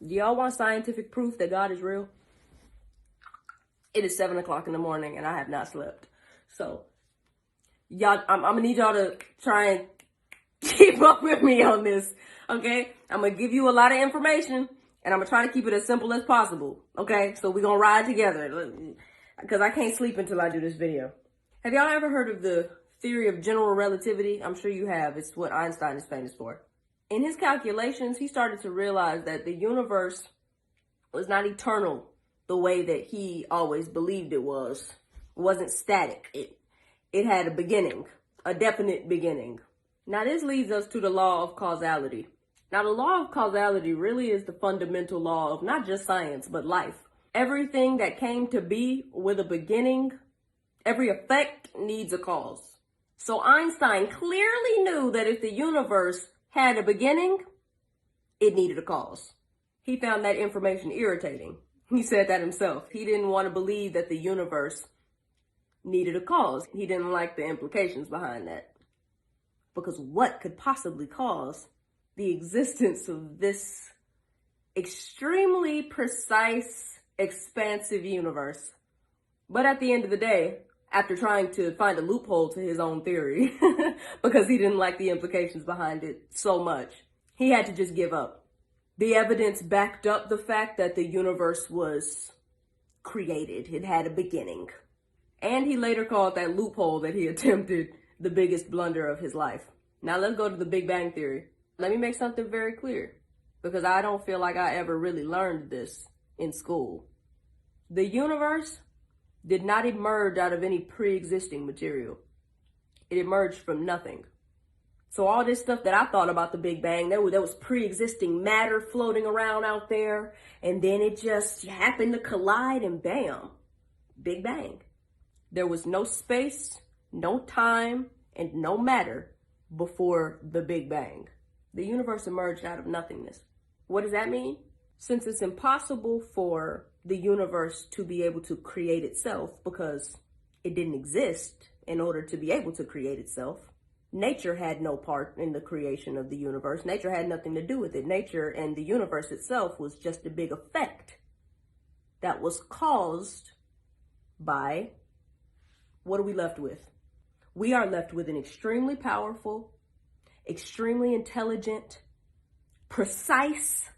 Do y'all want scientific proof that God is real? It is 7 o'clock in the morning and I have not slept. So, y'all, I'm gonna need y'all to try and keep up with me on this, okay? I'm gonna give you a lot of information and I'm gonna try to keep it as simple as possible, okay? So we're gonna ride together because I can't sleep until I do this video. Have y'all ever heard of the theory of general relativity? I'm sure you have. It's what Einstein is famous for. In his calculations, he started to realize that the universe was not eternal the way that he always believed it was. It wasn't static. It had a beginning, a definite beginning. Now this leads us to the law of causality. Now the law of causality really is the fundamental law of not just science, but life. Everything that came to be with a beginning, every effect needs a cause. So Einstein clearly knew that if the universe had a beginning, it needed a cause. He found that information irritating. He said that himself. He didn't want to believe that the universe needed a cause. He didn't like the implications behind that. Because what could possibly cause the existence of this extremely precise, expansive universe? But at the end of the day, after trying to find a loophole to his own theory, because he didn't like the implications behind it so much, he had to just give up. The evidence backed up the fact that the universe was created. It had a beginning. And he later called that loophole that he attempted the biggest blunder of his life. Now let's go to the Big Bang Theory. Let me make something very clear, because I don't feel like I ever really learned this in school. The universe did not emerge out of any pre-existing material. It emerged from nothing. So all this stuff that I thought about the Big Bang, there was pre-existing matter floating around out there, and then it just happened to collide and bam, Big Bang. There was no space, no time, and no matter before the Big Bang. The universe emerged out of nothingness. What does that mean? Since it's impossible for the universe to be able to create itself because it didn't exist in order to be able to create itself, nature had no part in the creation of the universe. Nature had nothing to do with it. Nature and the universe itself was just a big effect that was caused by, what are we left with? We are left with an extremely powerful, extremely intelligent, precise,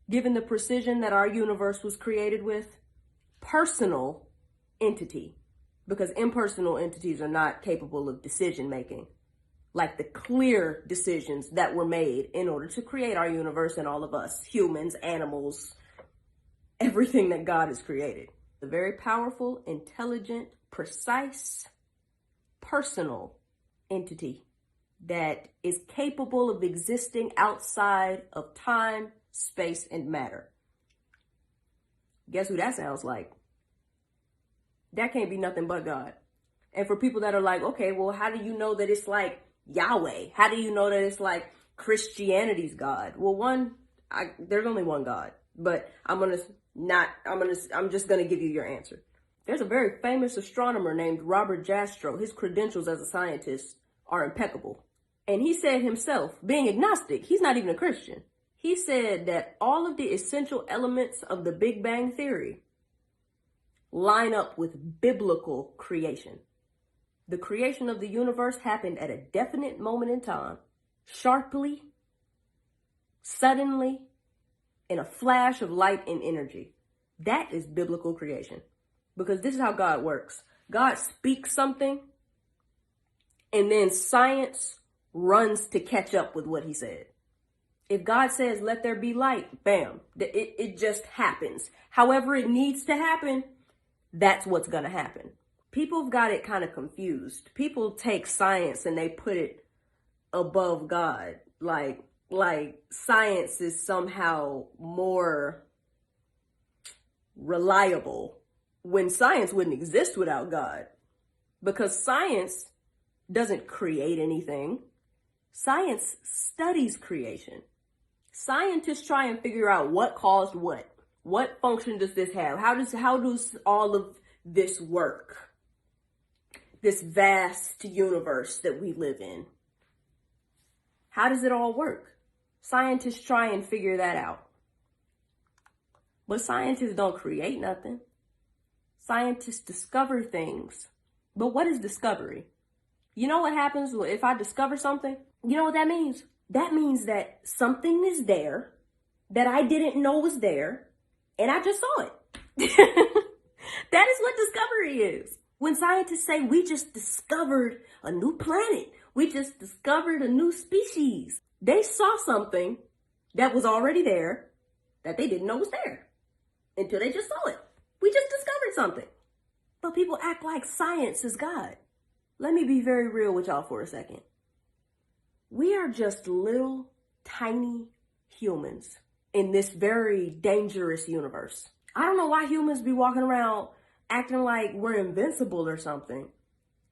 given the precision that our universe was created with, personal entity. Because impersonal entities are not capable of decision making, like the clear decisions that were made in order to create our universe and all of us, humans, animals, everything that God has created. The very powerful, intelligent, precise, personal entity that is capable of existing outside of time, space, and matter. Guess who that sounds like? That can't be nothing but God. And for people that are like, okay, well, how do you know that it's like Yahweh? How do you know that it's like Christianity's God? Well, there's only one God, but I'm just gonna give you your answer. There's a very famous astronomer named Robert Jastrow. His credentials as a scientist are impeccable. And he said himself, being agnostic, he's not even a Christian. He said that all of the essential elements of the Big Bang Theory line up with biblical creation. The creation of the universe happened at a definite moment in time, sharply, suddenly, in a flash of light and energy. That is biblical creation. Because this is how God works. God speaks something, and then science runs to catch up with what he said. If God says, let there be light, bam, it just happens. However it needs to happen, that's what's going to happen. People have got it kind of confused. People take science and they put it above God. Like science is somehow more reliable, when science wouldn't exist without God. Because science doesn't create anything. Science studies creation. Scientists try and figure out what caused what. What function does this have? How does all of this work? This vast universe that we live in. How does it all work? Scientists try and figure that out. But scientists don't create nothing. Scientists discover things. But what is discovery? You know what happens if I discover something? You know what that means? That means that something is there that I didn't know was there, and I just saw it. That is what discovery is. When scientists say we just discovered a new planet, we just discovered a new species, they saw something that was already there that they didn't know was there until they just saw it. We just discovered something. But people act like science is God. Let me be very real with y'all for a second. We are just little tiny humans in this very dangerous universe. I don't know why humans be walking around acting like we're invincible or something,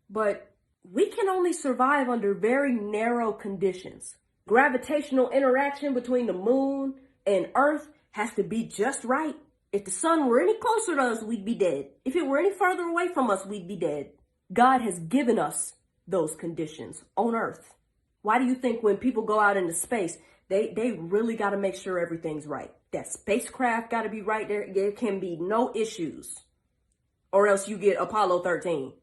but we can only survive under very narrow conditions. Gravitational interaction between the moon and Earth has to be just right. If the sun were any closer to us, we'd be dead. If it were any further away from us, we'd be dead. God has given us those conditions on Earth. Why do you think when people go out into space, they really got to make sure everything's right? That spacecraft got to be right there. There can be no issues. Or else you get Apollo 13.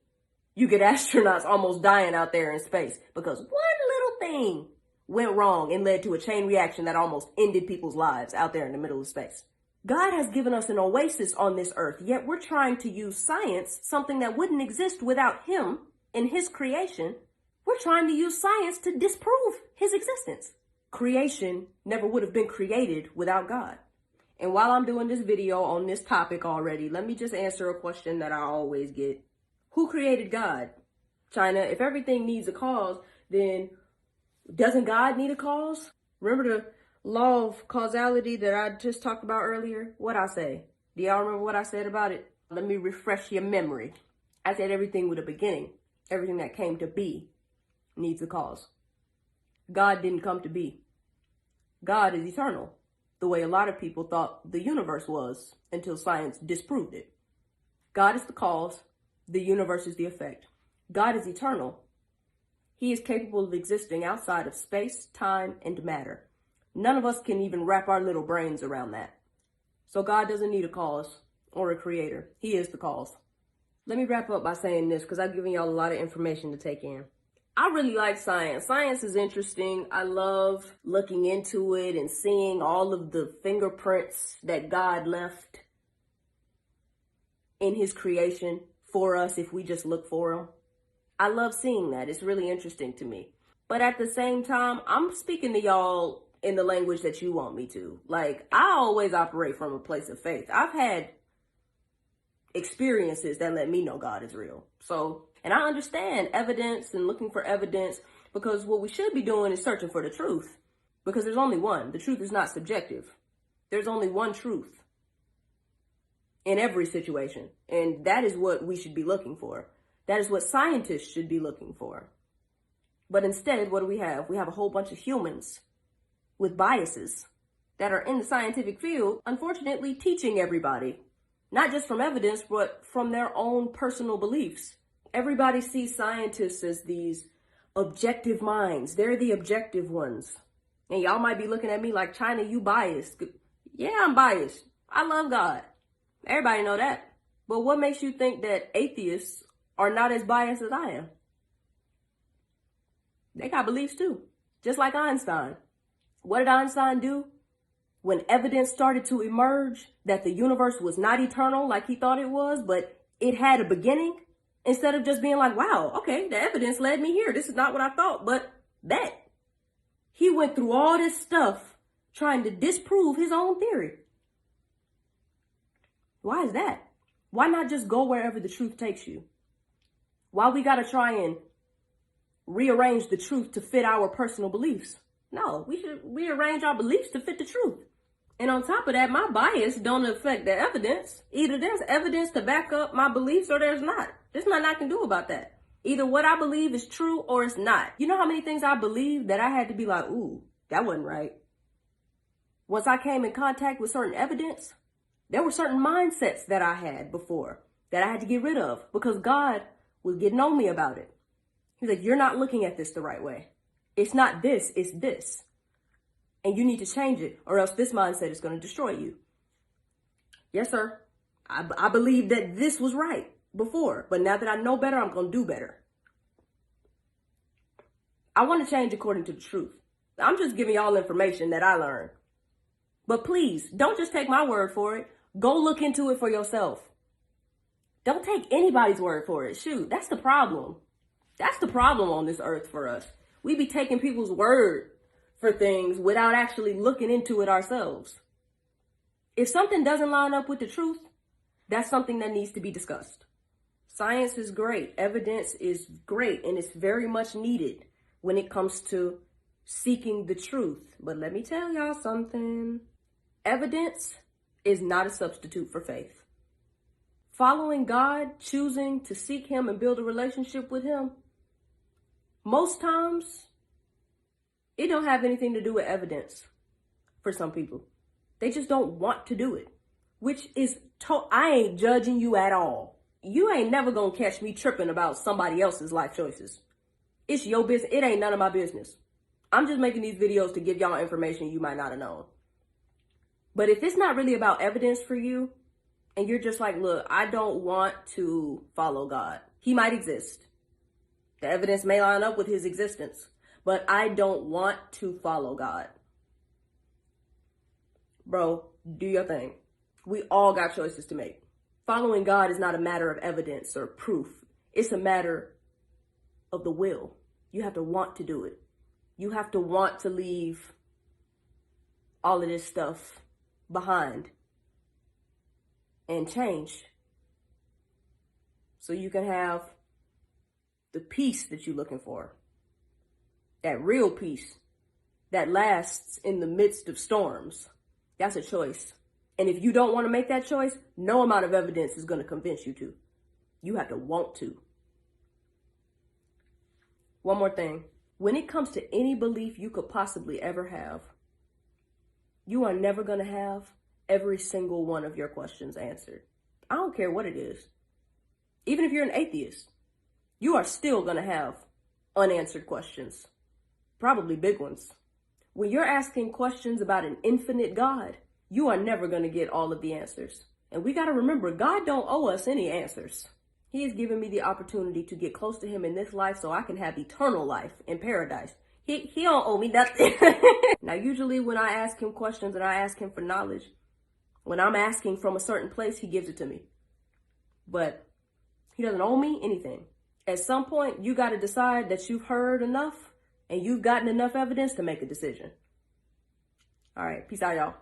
You get astronauts almost dying out there in space because one little thing went wrong and led to a chain reaction that almost ended people's lives out there in the middle of space. God has given us an oasis on this earth, yet we're trying to use science, something that wouldn't exist without him and his creation. We're trying to use science to disprove his existence. Creation never would have been created without God. And while I'm doing this video on this topic already, let me just answer a question that I always get. Who created God? China, if everything needs a cause, then doesn't God need a cause? Remember the law of causality that I just talked about earlier? What'd I say? Do y'all remember what I said about it? Let me refresh your memory. I said everything with a beginning, everything that came to be needs a cause. God didn't come to be. God is eternal, the way a lot of people thought the universe was until science disproved it. God is the cause, the universe is the effect. God is eternal. He is capable of existing outside of space, time, and matter. None of us can even wrap our little brains around that. So God doesn't need a cause or a creator. He is the cause. Let me wrap up by saying this because I've given y'all a lot of information to take in. I really like science. Science is interesting. I love looking into it and seeing all of the fingerprints that God left in his creation for us if we just look for them. I love seeing that. It's really interesting to me. But at the same time, I'm speaking to y'all in the language that you want me to. Like, I always operate from a place of faith. I've had experiences that let me know God is real. And I understand evidence and looking for evidence, because what we should be doing is searching for the truth, because there's only one. The truth is not subjective. There's only one truth in every situation. And that is what we should be looking for. That is what scientists should be looking for. But instead, what do we have? We have a whole bunch of humans with biases that are in the scientific field, unfortunately teaching everybody, not just from evidence, but from their own personal beliefs. Everybody sees scientists as these objective minds. They're the objective ones. And y'all might be looking at me like, China, you biased. Yeah, I'm biased. I love God. Everybody know that. But what makes you think that atheists are not as biased as I am? They got beliefs too. Just like Einstein. What did Einstein do? When evidence started to emerge that the universe was not eternal like he thought it was, but it had a beginning, instead of just being like, wow, okay, the evidence led me here. This is not what I thought, but that. He went through all this stuff trying to disprove his own theory. Why is that? Why not just go wherever the truth takes you? Why we gotta try and rearrange the truth to fit our personal beliefs? No, we should rearrange our beliefs to fit the truth. And on top of that, my bias don't affect the evidence. Either there's evidence to back up my beliefs or there's not. There's nothing I can do about that. Either what I believe is true or it's not. You know how many things I believe that I had to be like, ooh, that wasn't right. Once I came in contact with certain evidence, there were certain mindsets that I had before that I had to get rid of because God was getting on me about it. He's like, you're not looking at this the right way. It's not this, it's this. And you need to change it or else this mindset is going to destroy you. Yes, sir. I believe that this was right before, but now that I know better, I'm going to do better. I want to change according to the truth. I'm just giving y'all information that I learned. But please, don't just take my word for it. Go look into it for yourself. Don't take anybody's word for it. Shoot, that's the problem. That's the problem on this earth for us. We be taking people's word for things without actually looking into it ourselves. If something doesn't line up with the truth, that's something that needs to be discussed. Science is great. Evidence is great, and it's very much needed when it comes to seeking the truth. But let me tell y'all something. Evidence is not a substitute for faith. Following God, choosing to seek Him and build a relationship with Him, most times, it don't have anything to do with evidence for some people. They just don't want to do it, which is, I ain't judging you at all. You ain't never gonna catch me tripping about somebody else's life choices. It's your business. It ain't none of my business. I'm just making these videos to give y'all information you might not have known. But if it's not really about evidence for you, and you're just like, look, I don't want to follow God. He might exist. The evidence may line up with His existence, but I don't want to follow God. Bro, do your thing. We all got choices to make. Following God is not a matter of evidence or proof. It's a matter of the will. You have to want to do it. You have to want to leave all of this stuff behind and change so you can have the peace that you're looking for. That real peace that lasts in the midst of storms. That's a choice. And if you don't want to make that choice, no amount of evidence is going to convince you to. You have to want to. One more thing. When it comes to any belief you could possibly ever have, you are never going to have every single one of your questions answered. I don't care what it is. Even if you're an atheist, you are still going to have unanswered questions. Probably big ones. When you're asking questions about an infinite God, you are never going to get all of the answers. And we got to remember, God don't owe us any answers. He has given me the opportunity to get close to Him in this life so I can have eternal life in paradise. He don't owe me nothing. Now, usually when I ask Him questions and I ask Him for knowledge, when I'm asking from a certain place, He gives it to me. But He doesn't owe me anything. At some point, you got to decide that you've heard enough and you've gotten enough evidence to make a decision. All right. Peace out, y'all.